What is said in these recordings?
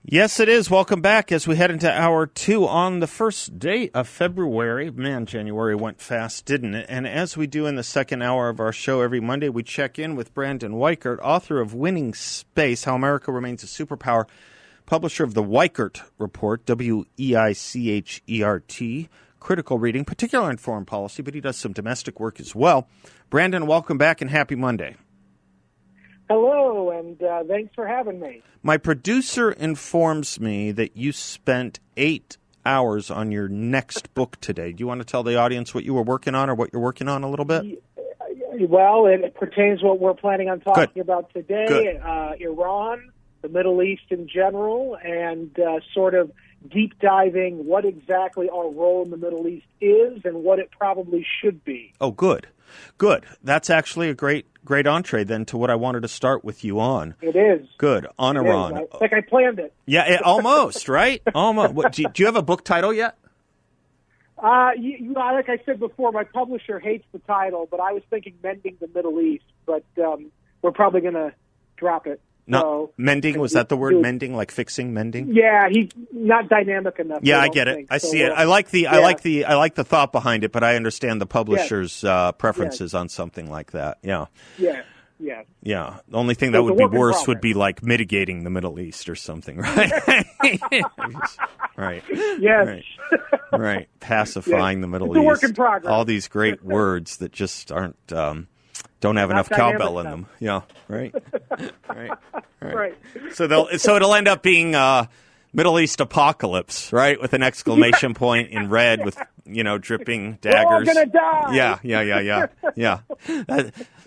Yes, it is. Welcome back as we head into hour two on the first day of February. Man, January went fast, didn't it? And as we do in the second hour of our show every Monday, we check in with Brandon Weichert, author of Winning Space, How America Remains a Superpower, publisher of the Weichert Report, Weichert, critical reading, particularly in foreign policy, but he does some domestic work as well. Brandon, welcome back and happy Monday. Hello, and thanks for having me. My producer informs me that you spent 8 hours on your next book today. Do you want to tell the audience what you were working on or what you're working on a little bit? Well, it pertains to what we're planning on talking about today, Good. Iran, the Middle East in general, and sort of deep diving what exactly our role in the Middle East is and what it probably should be. Oh, good. Good. That's actually a great entree then to what I wanted to start with you on. It is. Good. On Iran. Like I planned it. Yeah, almost, right? Almost. What, do you have a book title yet? Like I said before, my publisher hates the title, but I was thinking Mending the Middle East, but we're probably going to drop it. No, so, mending, was that the word mending, like fixing, mending? Yeah, he's not dynamic enough. Yeah, I get it. I see it. I like the thought behind it, but I understand the publisher's preferences on something like that. Yeah. Yeah. The only thing that would be worse would be like mitigating the Middle East or something, right? Right. Yes. Right. Pacifying the Middle East. It's a work in progress. All these great words that just aren't don't have enough cowbell in them. Yeah. Right. Right. So it'll end up being Middle East apocalypse, right? With an exclamation point in red with, dripping daggers. We're all gonna die. Yeah.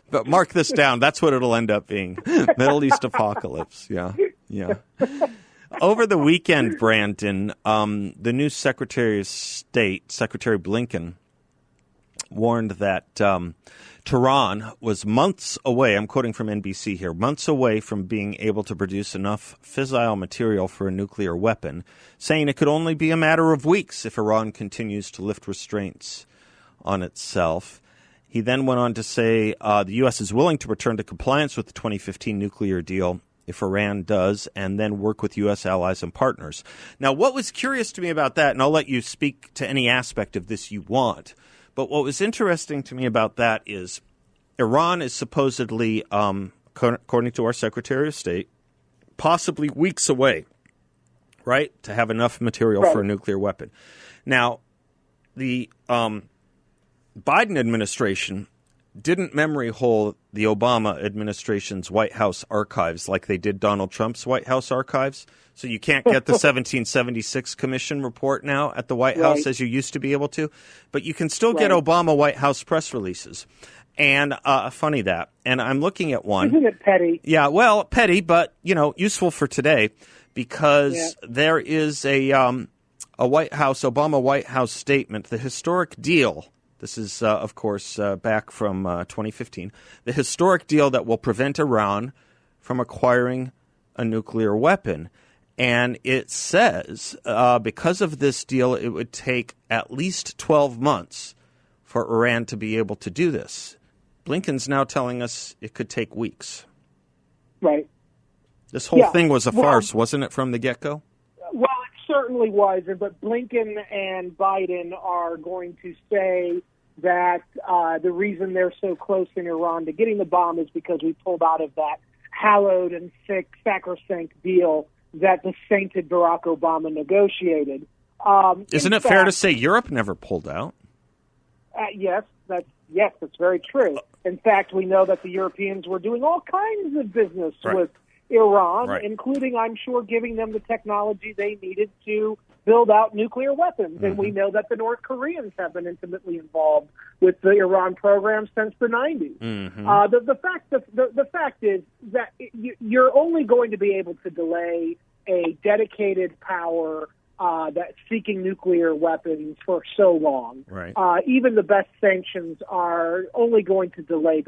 But mark this down. That's what it'll end up being. Middle East apocalypse. Yeah. Over the weekend, Brandon, the new Secretary of State, Secretary Blinken, warned that Tehran was months away, I'm quoting from NBC here, months away from being able to produce enough fissile material for a nuclear weapon, saying it could only be a matter of weeks if Iran continues to lift restraints on itself. He then went on to say the U.S. is willing to return to compliance with the 2015 nuclear deal if Iran does, and then work with U.S. allies and partners. Now, what was curious to me about that, and I'll let you speak to any aspect of this you want, but what was interesting to me about that is Iran is supposedly, according to our Secretary of State, possibly weeks away, right, to have enough material for a nuclear weapon. Now, the Biden administration didn't memory hole the Obama administration's White House archives like they did Donald Trump's White House archives. So you can't get the 1776 Commission report now at the White House as you used to be able to. But you can still get Obama White House press releases. And funny that. And I'm looking at one. Isn't it petty? Yeah, well, petty, but, useful for today because there is a Obama White House statement, the historic deal. This is, of course, back from 2015. The historic deal that will prevent Iran from acquiring a nuclear weapon. And it says because of this deal, it would take at least 12 months for Iran to be able to do this. Blinken's now telling us it could take weeks. Right. This whole thing was a farce, wasn't it, from the get-go? Well, it certainly was. But Blinken and Biden are going to say that the reason they're so close in Iran to getting the bomb is because we pulled out of that hallowed and sacrosanct deal that the sainted Barack Obama negotiated. Isn't it fair to say Europe never pulled out? Yes, that's very true. In fact, we know that the Europeans were doing all kinds of business with Iran, including, I'm sure, giving them the technology they needed to build out nuclear weapons. Mm-hmm. And we know that the North Koreans have been intimately involved with the Iran program since the 90s. Mm-hmm. The fact is that you're only going to be able to delay a dedicated power that's seeking nuclear weapons for so long. Right. Even the best sanctions are only going to delay.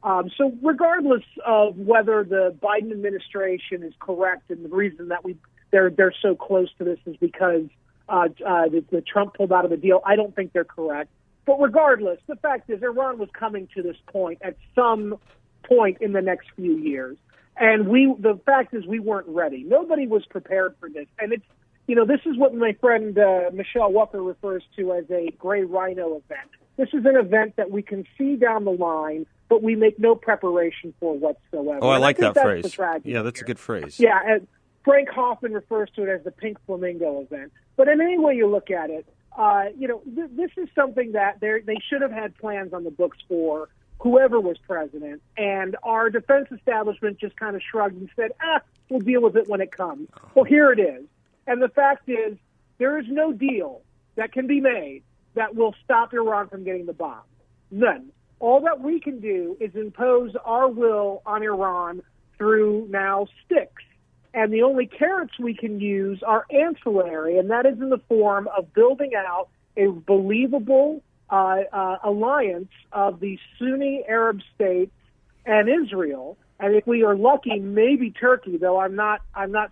So regardless of whether the Biden administration is correct and the reason that they're so close to this is because the Trump pulled out of the deal, I don't think they're correct. But regardless, the fact is Iran was coming to this point at some point in the next few years. And the fact is we weren't ready. Nobody was prepared for this. And it's, this is what my friend Michelle Walker refers to as a gray rhino event. This is an event that we can see down the line, but we make no preparation for whatsoever. Oh, I like that phrase. Yeah, that's a good phrase. Yeah, and Frank Hoffman refers to it as the pink flamingo event. But in any way you look at it, this is something that they should have had plans on the books for whoever was president, and our defense establishment just kind of shrugged and said, we'll deal with it when it comes. Well, here it is. And the fact is, there is no deal that can be made that will stop Iran from getting the bomb. None. All that we can do is impose our will on Iran through now sticks. And the only carrots we can use are ancillary, and that is in the form of building out a believable alliance of the Sunni Arab states and Israel, and if we are lucky, maybe Turkey. Though I'm not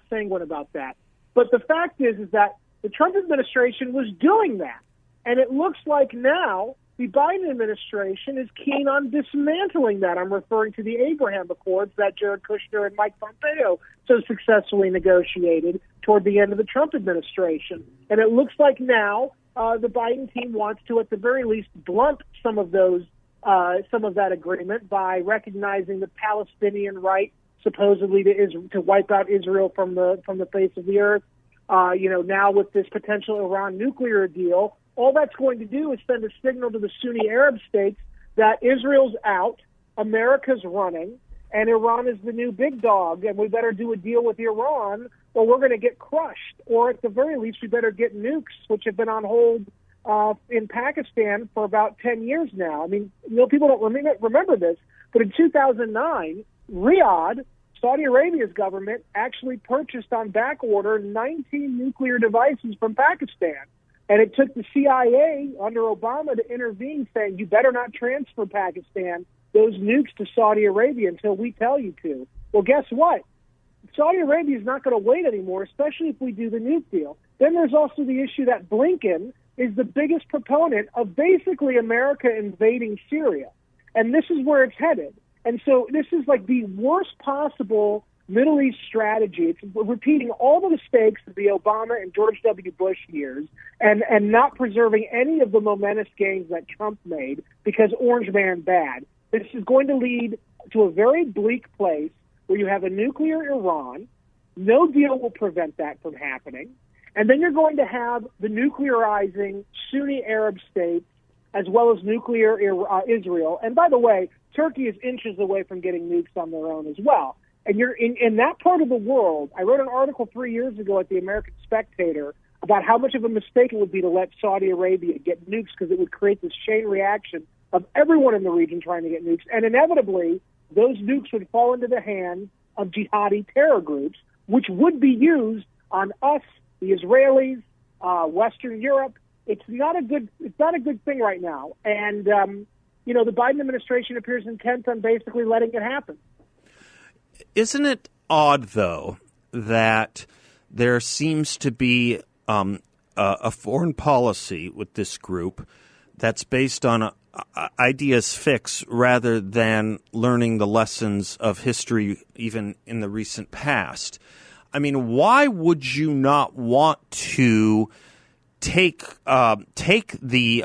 sanguine about that. But the fact is that the Trump administration was doing that, and it looks like now the Biden administration is keen on dismantling that. I'm referring to the Abraham Accords that Jared Kushner and Mike Pompeo so successfully negotiated toward the end of the Trump administration, and it looks like now the Biden team wants to, at the very least, blunt some of that agreement by recognizing the Palestinian right, supposedly to wipe out Israel from the face of the earth. Now with this potential Iran nuclear deal, all that's going to do is send a signal to the Sunni Arab states that Israel's out, America's running, and Iran is the new big dog, and we better do a deal with Iran or we're going to get crushed. Or at the very least, we better get nukes, which have been on hold in Pakistan for about 10 years now. I mean, people don't remember this, but in 2009, Riyadh, Saudi Arabia's government, actually purchased on back order 19 nuclear devices from Pakistan. And it took the CIA under Obama to intervene, saying, you better not transfer Pakistan those nukes to Saudi Arabia until we tell you to. Well, guess what? Saudi Arabia is not going to wait anymore, especially if we do the nuke deal. Then there's also the issue that Blinken is the biggest proponent of basically America invading Syria. And this is where it's headed. And so this is like the worst possible Middle East strategy. It's repeating all the mistakes of the Obama and George W. Bush years and not preserving any of the momentous gains that Trump made because Orange Man bad. This is going to lead to a very bleak place where you have a nuclear Iran. No deal will prevent that from happening. And then you're going to have the nuclearizing Sunni Arab states as well as nuclear Israel. And by the way, Turkey is inches away from getting nukes on their own as well. And you're in that part of the world. I wrote an article 3 years ago at the American Spectator about how much of a mistake it would be to let Saudi Arabia get nukes because it would create this chain reaction of everyone in the region trying to get nukes. And inevitably, those nukes would fall into the hands of jihadi terror groups, which would be used on us, the Israelis, Western Europe. It's not a good thing right now. And, the Biden administration appears intent on basically letting it happen. Isn't it odd, though, that there seems to be a foreign policy with this group that's based on ideas fix rather than learning the lessons of history, even in the recent past? I mean, why would you not want to take the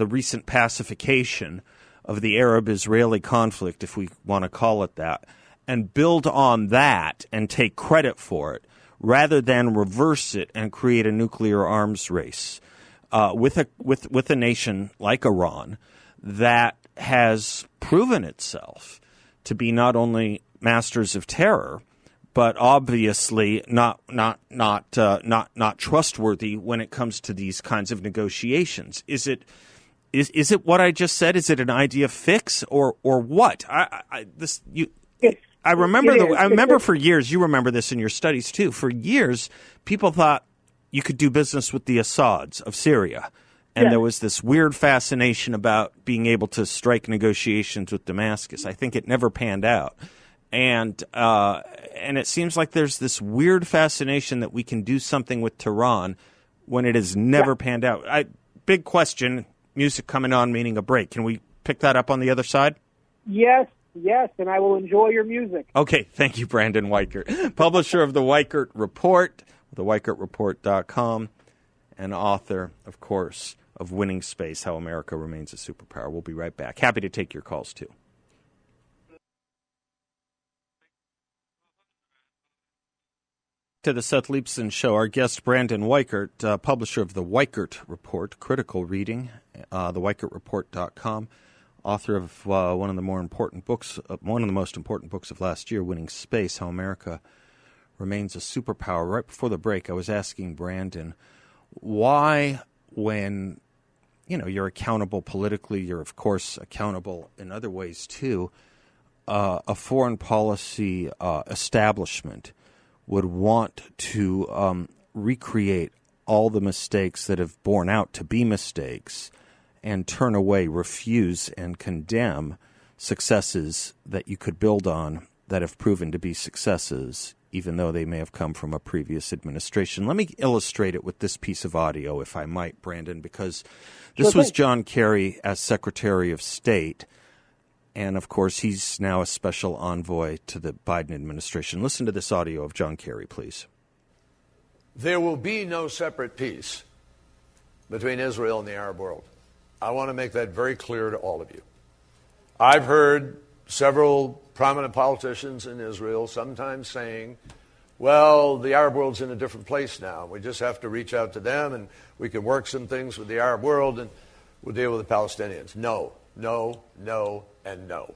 recent pacification of the Arab-Israeli conflict, if we want to call it that, and build on that and take credit for it, rather than reverse it and create a nuclear arms race with a nation like Iran that has proven itself to be not only masters of terror, but obviously not trustworthy when it comes to these kinds of negotiations. Is it what I just said? Is it an idea fix or what? I remember for years. You remember this in your studies too. For years, people thought you could do business with the Assads of Syria, and there was this weird fascination about being able to strike negotiations with Damascus. I think it never panned out, and it seems like there's this weird fascination that we can do something with Tehran when it has never panned out. Big question. Music coming on, meaning a break. Can we pick that up on the other side? Yes, Yes, and I will enjoy your music. Okay, thank you, Brandon Weichert, publisher of the Weichert Report, theweichertreport.com, and author, of course, of Winning Space, How America Remains a Superpower. We'll be right back. Happy to take your calls, too. To the Seth Leibsohn Show, our guest, Brandon Weichert, publisher of the Weichert Report, critical reading, theweichertreport.com, author of one of the most important books of last year, Winning Space, How America Remains a Superpower. Right before the break, I was asking Brandon, why, when you're accountable politically, you're, of course, accountable in other ways, too, a foreign policy establishment would want to recreate all the mistakes that have borne out to be mistakes and turn away, refuse, and condemn successes that you could build on that have proven to be successes, even though they may have come from a previous administration. Let me illustrate it with this piece of audio, if I might, Brandon, because this was John Kerry as Secretary of State. And, of course, he's now a special envoy to the Biden administration. Listen to this audio of John Kerry, please. There will be no separate peace between Israel and the Arab world. I want to make that very clear to all of you. I've heard several prominent politicians in Israel sometimes saying, well, the Arab world's in a different place now. We just have to reach out to them and we can work some things with the Arab world and we'll deal with the Palestinians. No, no, no, and no.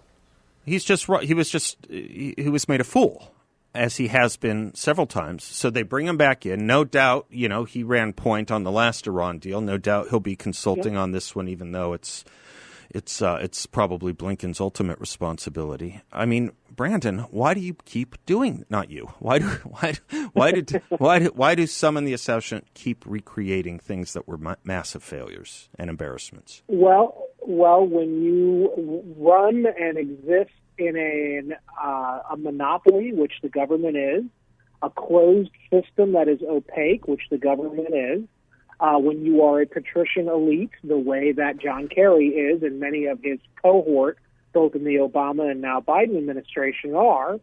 He was made a fool, as he has been several times. So they bring him back in. No doubt, he ran point on the last Iran deal. No doubt he'll be consulting on this one, even though it's probably Blinken's ultimate responsibility. I mean, Brandon, why do you keep doing? Not you. Why do some in the establishment keep recreating things that were massive failures and embarrassments? Well, when you run and exist in a monopoly, which the government is, a closed system that is opaque, which the government is, when you are a patrician elite, the way that John Kerry is and many of his cohort, both in the Obama and now Biden administration are,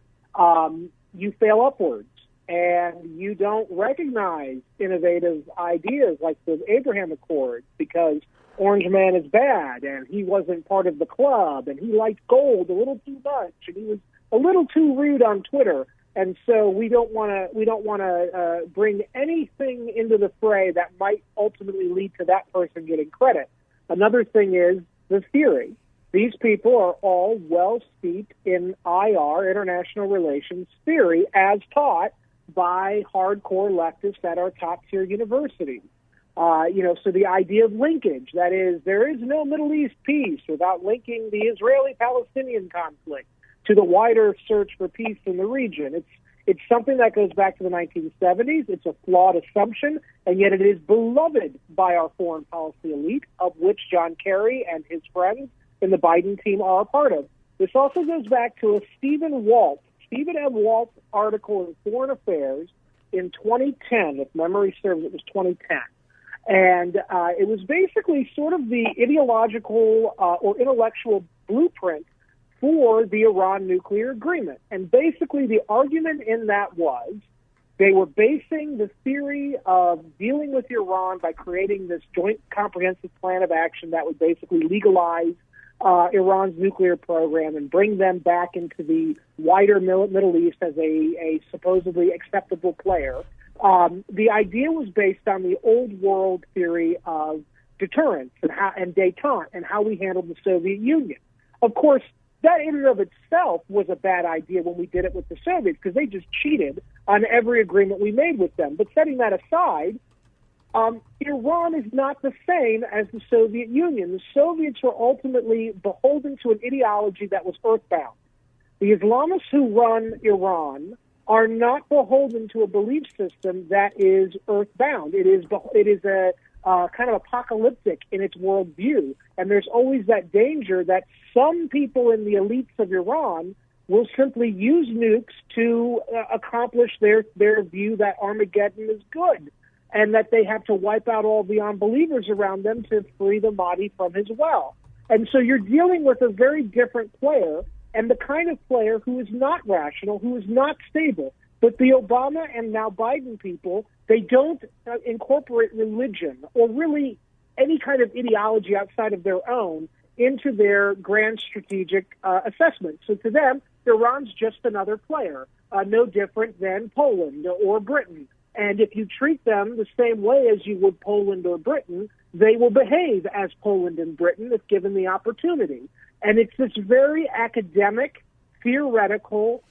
you fail upwards. And you don't recognize innovative ideas like the Abraham Accords because Orange Man is bad and he wasn't part of the club and he liked gold a little too much and he was a little too rude on Twitter. And so we don't want to bring anything into the fray that might ultimately lead to that person getting credit. Another thing is the theory. These people are all well steeped in IR, international relations theory, as taught by hardcore leftists at our top-tier universities. So the idea of linkage, that is, there is no Middle East peace without linking the Israeli-Palestinian conflict to the wider search for peace in the region. It's something that goes back to the 1970s. It's a flawed assumption, and yet it is beloved by our foreign policy elite, of which John Kerry and his friends in the Biden team are a part of. This also goes back to a Stephen M. Walt article in Foreign Affairs in 2010, if memory serves, it was 2010. And it was basically sort of the ideological or intellectual blueprint for the Iran nuclear agreement. And basically the argument in that was they were basing the theory of dealing with Iran by creating this joint comprehensive plan of action that would basically legalize Iran's nuclear program and bring them back into the wider Middle East as a supposedly acceptable player. The idea was based on the old world theory of deterrence and détente and how we handled the Soviet Union. Of course, that in and of itself was a bad idea when we did it with the Soviets because they just cheated on every agreement we made with them. But setting that aside, Iran is not the same as the Soviet Union. The Soviets were ultimately beholden to an ideology that was earthbound. The Islamists who run Iran are not beholden to a belief system that is earthbound. It is a kind of apocalyptic in its worldview, and there's always that danger that some people in the elites of Iran will simply use nukes to accomplish their view that Armageddon is good, and that they have to wipe out all the unbelievers around them to free the Mahdi from his well. And so you're dealing with a very different player, and the kind of player who is not rational, who is not stable. But the Obama and now Biden people, they don't incorporate religion or really any kind of ideology outside of their own into their grand strategic assessment. So to them, Iran's just another player, no different than Poland or Britain. And if you treat them the same way as you would Poland or Britain, they will behave as Poland and Britain if given the opportunity. And it's this very academic, theoretical,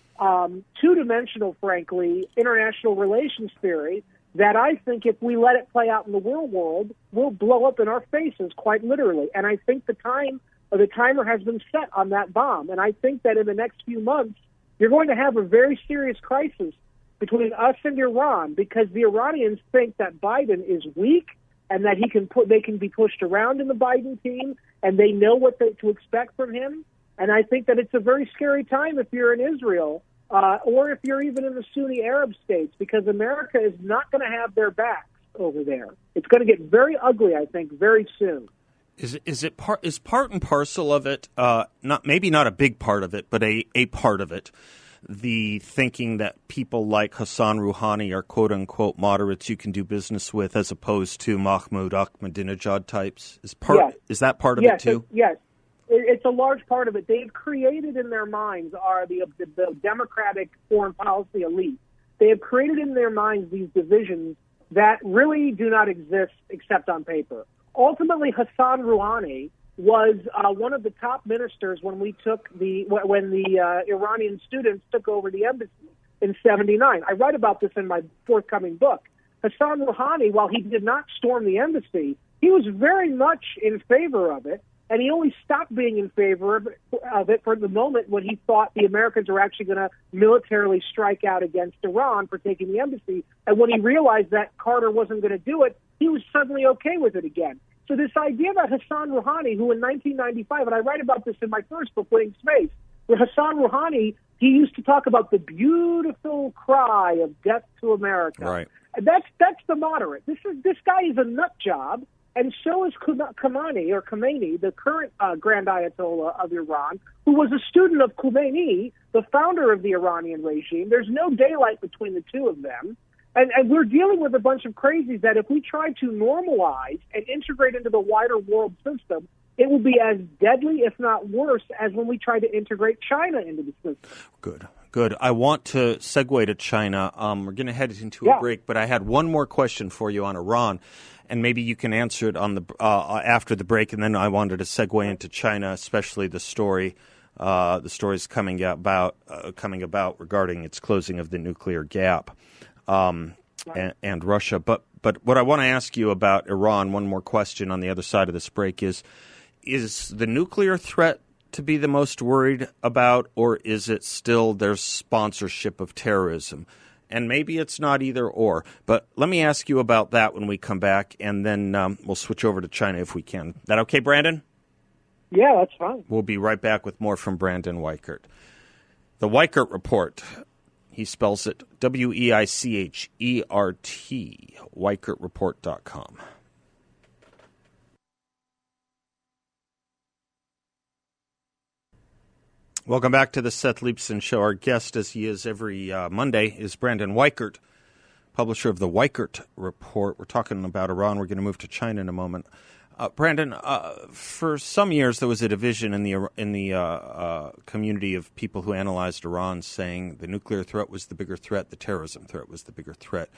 two-dimensional, frankly, international relations theory that I think if we let it play out in the real world, will blow up in our faces, quite literally. And I think the timer has been set on that bomb. And I think that in the next few months, you're going to have a very serious crisis between us and Iran, because the Iranians think that Biden is weak and that they can be pushed around in the Biden team, and they know what to expect from him. And I think that it's a very scary time if you're in Israel or if you're even in the Sunni Arab states, because America is not going to have their backs over there. It's going to get very ugly, I think, very soon. Is part and parcel of it, maybe not a big part of it, but a part of it, the thinking that people like Hassan Rouhani are quote-unquote moderates you can do business with, as opposed to Mahmoud Ahmadinejad types? Is that part of it too? Yes. It's a large part of it. They've created in their minds the Democratic foreign policy elite. They have created in their minds these divisions that really do not exist except on paper. Ultimately, Hassan Rouhani was one of the top ministers when the Iranian students took over the embassy in '79. I write about this in my forthcoming book. Hassan Rouhani, while he did not storm the embassy, he was very much in favor of it, and he only stopped being in favor of it for the moment when he thought the Americans were actually going to militarily strike out against Iran for taking the embassy. And when he realized that Carter wasn't going to do it, he was suddenly okay with it again. So this idea that Hassan Rouhani, who in 1995, and I write about this in my first book, Winning Space, where Hassan Rouhani, he used to talk about the beautiful cry of death to America. Right. And that's the moderate. This guy is a nut job, and so is Khomeini, the current Grand Ayatollah of Iran, who was a student of Khomeini, the founder of the Iranian regime. There's no daylight between the two of them. And we're dealing with a bunch of crazies that if we try to normalize and integrate into the wider world system, it will be as deadly, if not worse, as when we try to integrate China into the system. Good. I want to segue to China. We're going to head into a break, but I had one more question for you on Iran, and maybe you can answer it on the after the break. And then I wanted to segue into China, especially the stories coming about regarding its closing of the nuclear gap. And Russia. But what I want to ask you about Iran, one more question on the other side of this break is the nuclear threat to be the most worried about, or is it still their sponsorship of terrorism? And maybe it's not either or. But let me ask you about that when we come back, and then we'll switch over to China if we can. That okay, Brandon? Yeah, that's fine. We'll be right back with more from Brandon Weichert. The Weichert Report. He spells it Weichert, WeichertReport.com. Welcome back to the Seth Leibsohn Show. Our guest, as he is every Monday, is Brandon Weichert, publisher of the Weichert Report. We're talking about Iran. We're going to move to China in a moment. Brandon, for some years there was a division in the community of people who analyzed Iran, saying the nuclear threat was the bigger threat, the terrorism threat was the bigger threat.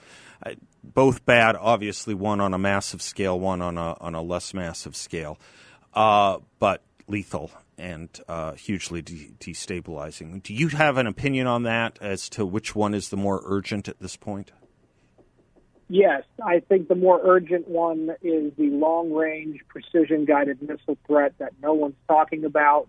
Both bad, obviously, one on a massive scale, one on a less massive scale, but lethal and hugely destabilizing. Do you have an opinion on that as to which one is the more urgent at this point? Yes, I think the more urgent one is the long-range precision-guided missile threat that no one's talking about.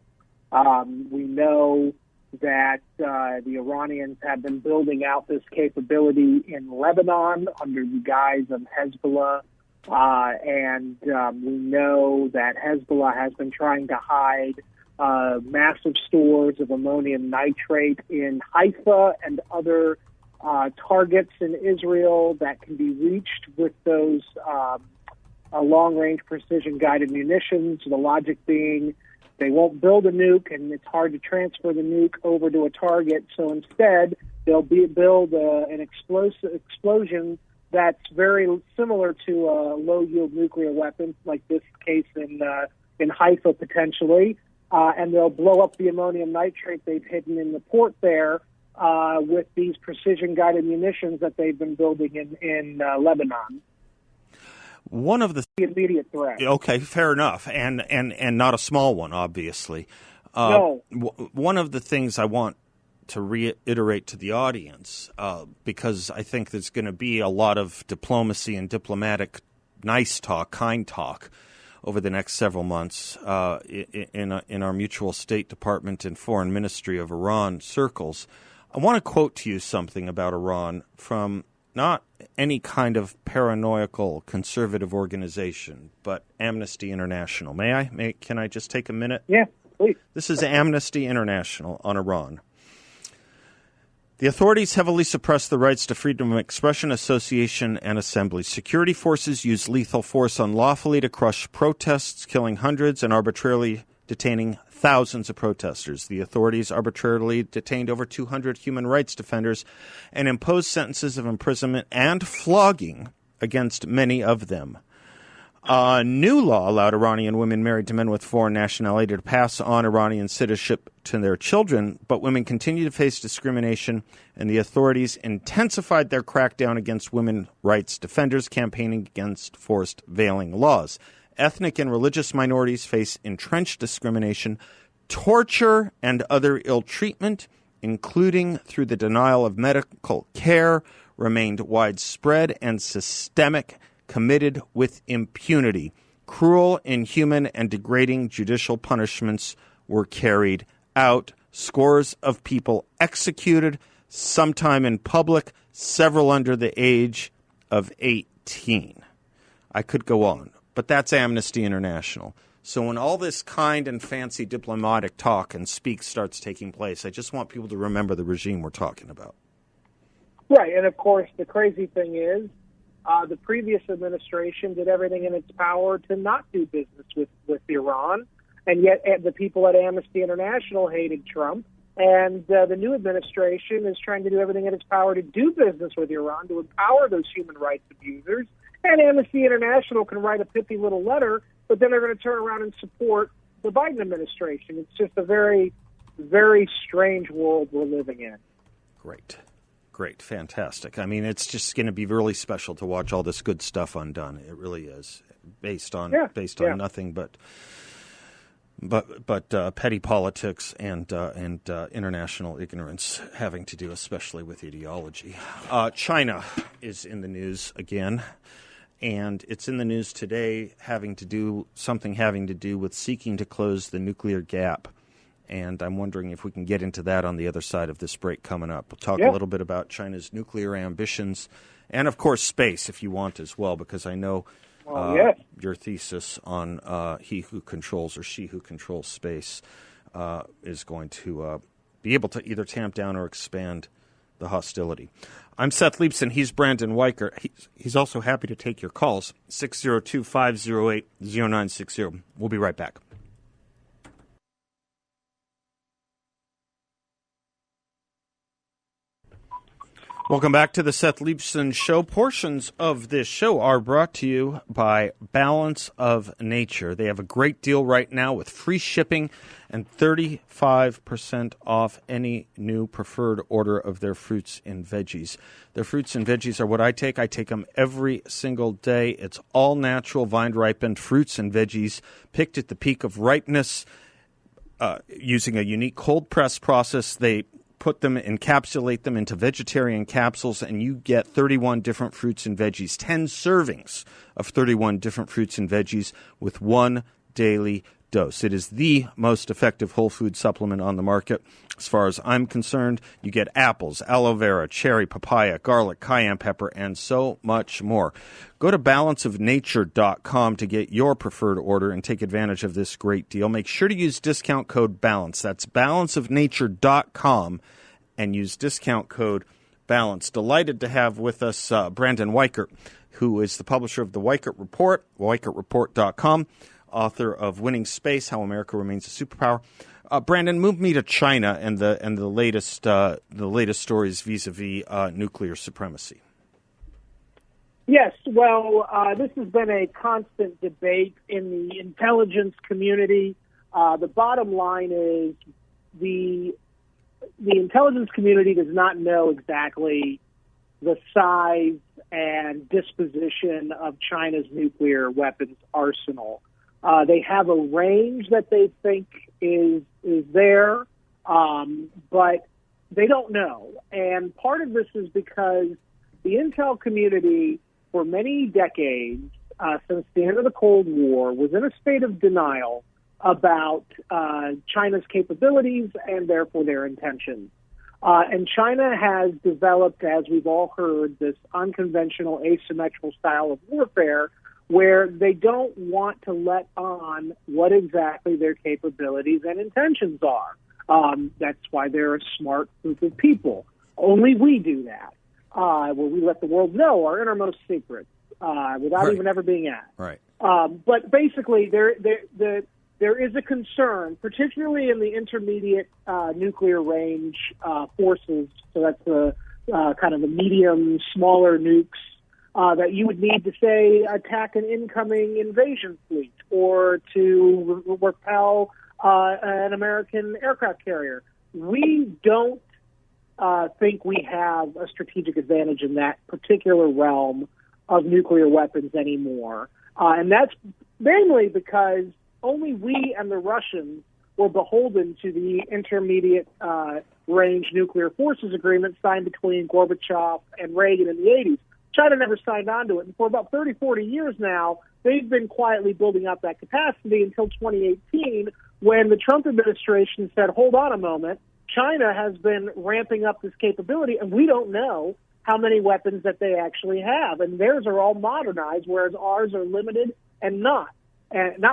We know that the Iranians have been building out this capability in Lebanon under the guise of Hezbollah, and we know that Hezbollah has been trying to hide massive stores of ammonium nitrate in Haifa and other targets in Israel that can be reached with those long-range precision-guided munitions. The logic being They won't build a nuke, and it's hard to transfer the nuke over to a target. So instead, they'll build an explosion that's very similar to a low-yield nuclear weapon, like this case in Haifa potentially, and they'll blow up the ammonium nitrate they've hidden in the port there with these precision-guided munitions that they've been building in Lebanon. One of the immediate threat. Okay, fair enough, and not a small one, obviously. No. One of the things I want to reiterate to the audience, because I think there's going to be a lot of diplomacy and diplomatic nice talk, kind talk, over the next several months in our mutual State Department and Foreign Ministry of Iran circles. I want to quote to you something about Iran from not any kind of paranoiacal conservative organization, but Amnesty International. May I? Can I just take a minute? Yeah, please. This is Amnesty International on Iran. The authorities heavily suppress the rights to freedom of expression, association, and assembly. Security forces use lethal force unlawfully to crush protests, killing hundreds and arbitrarily detaining thousands of protesters. The authorities arbitrarily detained over 200 human rights defenders and imposed sentences of imprisonment and flogging against many of them. A new law allowed Iranian women married to men with foreign nationality to pass on Iranian citizenship to their children, but women continue to face discrimination, and the authorities intensified their crackdown against women rights defenders, campaigning against forced veiling laws. Ethnic and religious minorities face entrenched discrimination, torture, and other ill treatment, including through the denial of medical care, remained widespread and systemic, committed with impunity. Cruel, inhuman, and degrading judicial punishments were carried out. Scores of people executed, sometime in public, several under the age of 18. I could go on, but that's Amnesty International. So when all this kind and fancy diplomatic talk and speak starts taking place, I just want people to remember the regime we're talking about. Right, and of course, the crazy thing is, the previous administration did everything in its power to not do business with Iran, and yet the people at Amnesty International hated Trump, and the new administration is trying to do everything in its power to do business with Iran, to empower those human rights abusers, and Amnesty International can write a pithy little letter, but then they're going to turn around and support the Biden administration. It's just a very, very strange world we're living in. Great, fantastic. I mean, it's just going to be really special to watch all this good stuff undone. It really is, based on nothing but petty politics and international ignorance having to do, especially with ideology. China is in the news again, and it's in the news today having to do with seeking to close the nuclear gap. And I'm wondering if we can get into that on the other side of this break coming up. We'll talk a little bit about China's nuclear ambitions and, of course, space if you want as well, because I know your thesis on he who controls or she who controls space is going to be able to either tamp down or expand the hostility. I'm Seth Leibsohn. He's Brandon Weichert. He's also happy to take your calls, 602-508-0960. We'll be right back. Welcome back to the Seth Leibsohn Show. Portions of this show are brought to you by Balance of Nature. They have a great deal right now with free shipping and 35% off any new preferred order of their fruits and veggies. Their fruits and veggies are what I take. I take them every single day. It's all natural, vine-ripened fruits and veggies picked at the peak of ripeness using a unique cold press process. They put them, encapsulate them into vegetarian capsules, and you get 31 different fruits and veggies, 10 servings of 31 different fruits and veggies with one daily dose. It is the most effective whole food supplement on the market. As far as I'm concerned, you get apples, aloe vera, cherry, papaya, garlic, cayenne pepper, and so much more. Go to balanceofnature.com to get your preferred order and take advantage of this great deal. Make sure to use discount code BALANCE. That's balanceofnature.com and use discount code BALANCE. Delighted to have with us Brandon Weichert, who is the publisher of the Weichert Report, weichertreport.com. author of Winning Space: How America Remains a Superpower. Brandon, move me to China and the latest stories vis-a-vis nuclear supremacy. Yes, well, this has been a constant debate in the intelligence community. The bottom line is the intelligence community does not know exactly the size and disposition of China's nuclear weapons arsenal. They have a range that they think is there, but they don't know. And part of this is because the intel community, for many decades, since the end of the Cold War, was in a state of denial about China's capabilities and therefore their intentions. And China has developed, as we've all heard, this unconventional asymmetrical style of warfare where they don't want to let on what exactly their capabilities and intentions are. That's why they're a smart group of people. Only we do that, where we let the world know our innermost secrets without even ever being asked. Right. But basically, there is a concern, particularly in the intermediate nuclear range forces. So that's the kind of the medium, smaller nukes that you would need to, say, attack an incoming invasion fleet or to repel an American aircraft carrier. We don't think we have a strategic advantage in that particular realm of nuclear weapons anymore. And that's mainly because only we and the Russians were beholden to the intermediate range nuclear forces agreement signed between Gorbachev and Reagan in the 80s. China never signed on to it. And for about 30, 40 years now, they've been quietly building up that capacity until 2018, when the Trump administration said, hold on a moment, China has been ramping up this capability, and we don't know how many weapons that they actually have. And theirs are all modernized, whereas ours are limited and not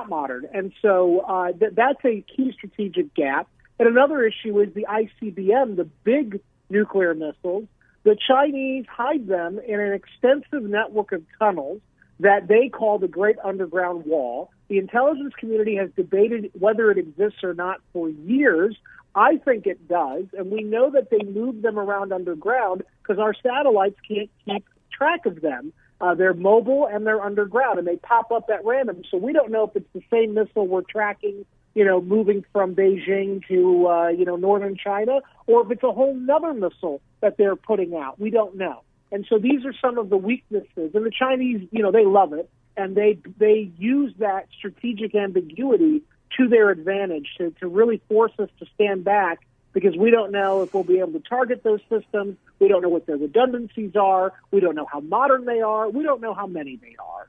modern. And so that's a key strategic gap. And another issue is the ICBM, the big nuclear missiles. The Chinese hide them in an extensive network of tunnels that they call the Great Underground Wall. The intelligence community has debated whether it exists or not for years. I think it does, and we know that they move them around underground because our satellites can't keep track of them. They're mobile and they're underground, and they pop up at random. So we don't know if it's the same missile we're tracking, moving from Beijing to, northern China, or if it's a whole nother missile that they're putting out. We don't know. And so these are some of the weaknesses. And the Chinese, they love it, and they use that strategic ambiguity to their advantage to really force us to stand back, because we don't know if we'll be able to target those systems. We don't know what their redundancies are. We don't know how modern they are. We don't know how many they are.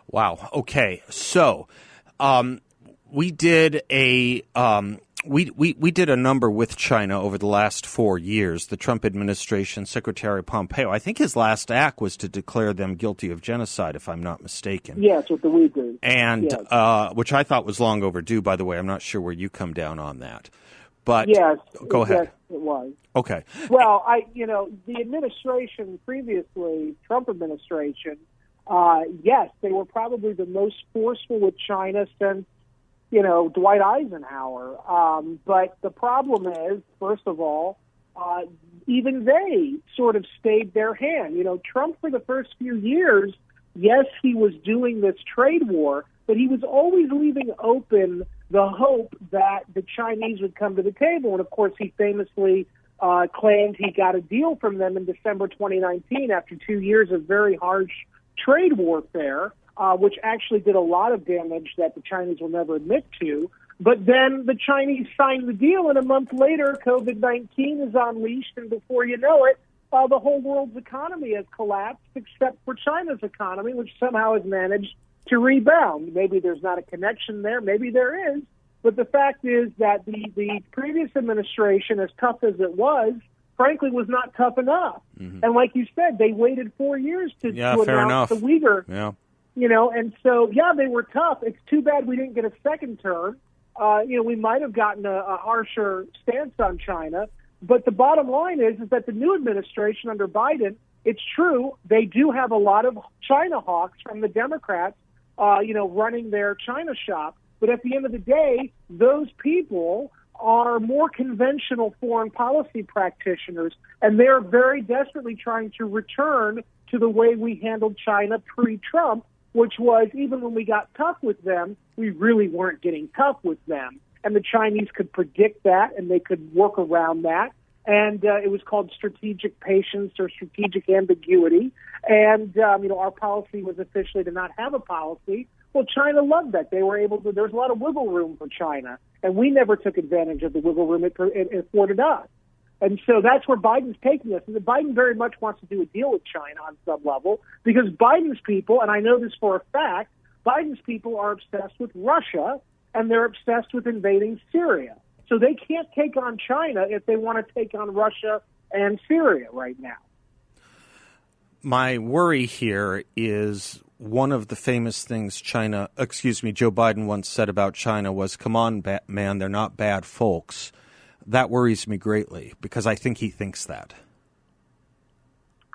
Wow. Okay. So we did a we did a number with China over the last 4 years. The Trump administration, Secretary Pompeo, I think his last act was to declare them guilty of genocide, if I'm not mistaken. Yes, with the Uyghurs. And yes. Which I thought was long overdue, by the way. I'm not sure where you come down on that. But yes, go ahead. Yes, it was. Okay. Well, the administration previously, Trump administration, yes, they were probably the most forceful with China since, Dwight Eisenhower. But the problem is, first of all, even they sort of stayed their hand. Trump, for the first few years, yes, he was doing this trade war, but he was always leaving open the hope that the Chinese would come to the table. And, of course, he famously claimed he got a deal from them in December 2019 after 2 years of very harsh trade warfare, which actually did a lot of damage that the Chinese will never admit to. But then the Chinese signed the deal, and a month later, COVID-19 is unleashed, and before you know it, the whole world's economy has collapsed except for China's economy, which somehow has managed to rebound. Maybe there's not a connection there. Maybe there is. But the fact is that the previous administration, as tough as it was, frankly, was not tough enough. Mm-hmm. And like you said, they waited 4 years to announce the Uyghur. Yeah. And so, they were tough. It's too bad we didn't get a second term. We might have gotten a harsher stance on China. But the bottom line is that the new administration under Biden, it's true, they do have a lot of China hawks from the Democrats running their China shop. But at the end of the day, those people are more conventional foreign policy practitioners, and they're very desperately trying to return to the way we handled China pre-Trump, which was, even when we got tough with them, we really weren't getting tough with them. And the Chinese could predict that, and they could work around that. And it was called strategic patience or strategic ambiguity. And, our policy was officially to not have a policy. Well, China loved that. They were able to, there's a lot of wiggle room for China. And we never took advantage of the wiggle room it afforded us. And so that's where Biden's taking us. And Biden very much wants to do a deal with China on some level, because Biden's people, and I know this for a fact, Biden's people are obsessed with Russia, and they're obsessed with invading Syria. So they can't take on China if they want to take on Russia and Syria right now. My worry here is one of the famous things Joe Biden once said about China was, "Come on, man, they're not bad folks." That worries me greatly, because I think he thinks that.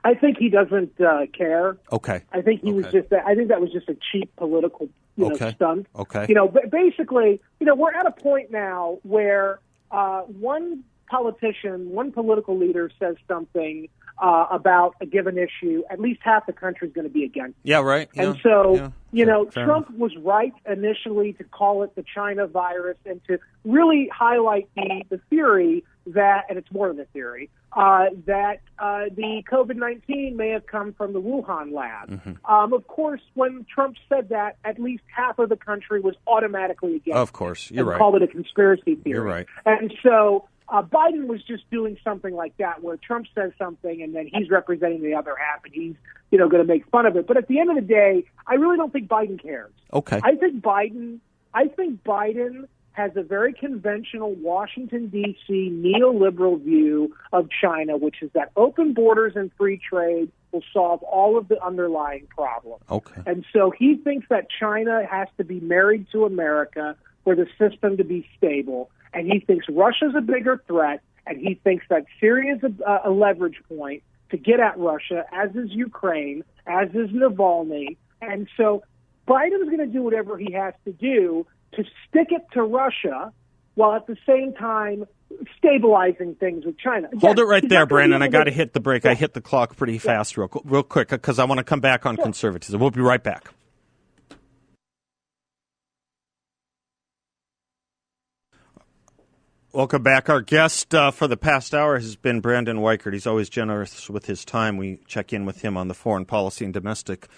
I think he doesn't care. Okay. I think he was just. I think that was just a cheap political, stunt. Okay. Basically, we're at a point now where one politician, one political leader says something about a given issue, at least half the country is going to be against it. Yeah, right. And yeah. so, Fair Trump enough. was right initially to call it the China virus and to really highlight the theory that, and it's more than a theory, that the COVID-19 may have come from the Wuhan lab. Mm-hmm. Of course, when Trump said that, at least half of the country was automatically against it. Of course, you're right. Called it a conspiracy theory. You're right. And so Biden was just doing something like that, where Trump says something and then he's representing the other half, and he's going to make fun of it. But at the end of the day, I really don't think Biden cares. Okay. I think Biden has a very conventional Washington, D.C. neoliberal view of China, which is that open borders and free trade will solve all of the underlying problems. Okay. And so he thinks that China has to be married to America for the system to be stable. And he thinks Russia's a bigger threat, and he thinks that Syria is a leverage point to get at Russia, as is Ukraine, as is Navalny. And so Biden's going to do whatever he has to do to stick it to Russia, while at the same time stabilizing things with China. Again, hold it right there, Brandon. I got to hit the break. Yeah. I hit the clock pretty fast real quick, because I want to come back on conservatism. We'll be right back. Welcome back. Our guest for the past hour has been Brandon Weichert. He's always generous with his time. We check in with him on the foreign policy and domestic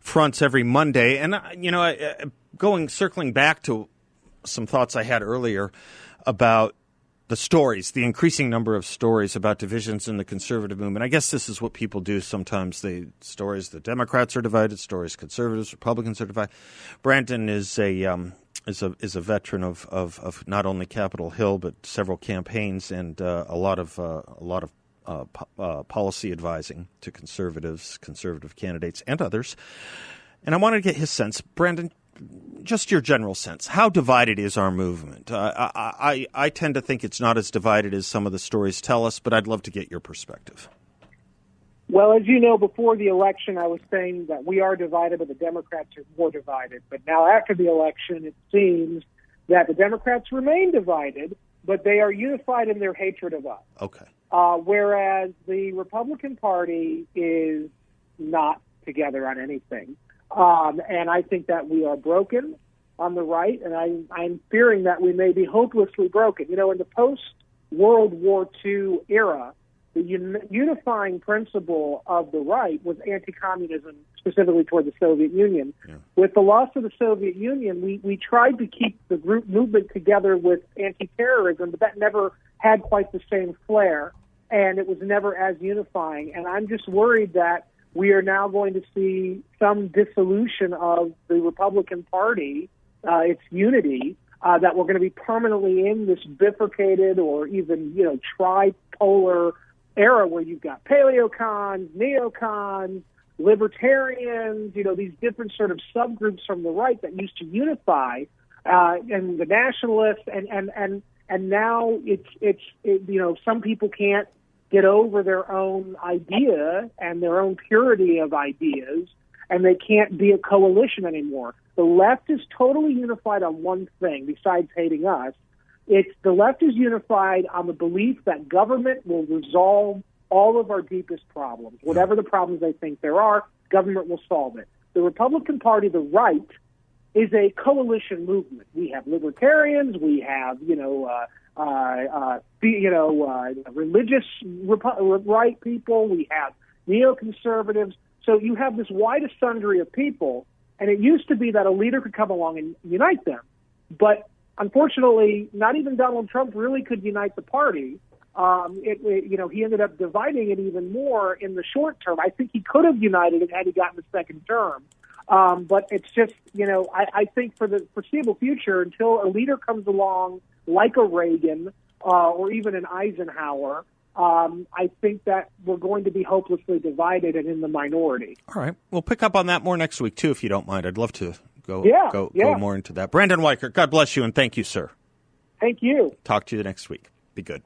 fronts every Monday. And, circling back to some thoughts I had earlier about the stories, the increasing number of stories about divisions in the conservative movement. I guess this is what people do sometimes. The Democrats are divided, stories conservatives, Republicans are divided. Brandon is a veteran of not only Capitol Hill but several campaigns and a lot of policy advising to conservative candidates and others. And I wanted to get his sense, Brandon, just your general sense. How divided is our movement? I tend to think it's not as divided as some of the stories tell us, but I'd love to get your perspective. Well, as you know, before the election, I was saying that we are divided, but the Democrats are more divided. But now after the election, it seems that the Democrats remain divided, but they are unified in their hatred of us. Okay. Whereas the Republican Party is not together on anything. And I think that we are broken on the right, and I'm fearing that we may be hopelessly broken. In the post-World War II era, the unifying principle of the right was anti-communism, specifically toward the Soviet Union. Yeah. With the loss of the Soviet Union, we tried to keep the movement together with anti-terrorism, but that never had quite the same flair, and it was never as unifying. And I'm just worried that we are now going to see some dissolution of the Republican Party, its unity, that we're going to be permanently in this bifurcated or even, tripolar era where you've got paleocons, neocons, libertarians, these different sort of subgroups from the right that used to unify, and the nationalists, and now it's some people can't get over their own idea and their own purity of ideas, and they can't be a coalition anymore. The left is totally unified on one thing, besides hating us. The left is unified on the belief that government will resolve all of our deepest problems. Whatever the problems they think there are, government will solve it. The Republican Party, the right, is a coalition movement. We have libertarians, we have, religious right people, we have neoconservatives. So you have this wide sundry of people, and it used to be that a leader could come along and unite them. But unfortunately, not even Donald Trump really could unite the party. He ended up dividing it even more in the short term. I think he could have united it had he gotten the second term. But it's just, I think for the foreseeable future, until a leader comes along like a Reagan or even an Eisenhower, I think that we're going to be hopelessly divided and in the minority. All right. We'll pick up on that more next week, too, if you don't mind. I'd love to go more into that. Brandon Weichert, God bless you, and thank you, sir. Thank you. Talk to you next week. Be good.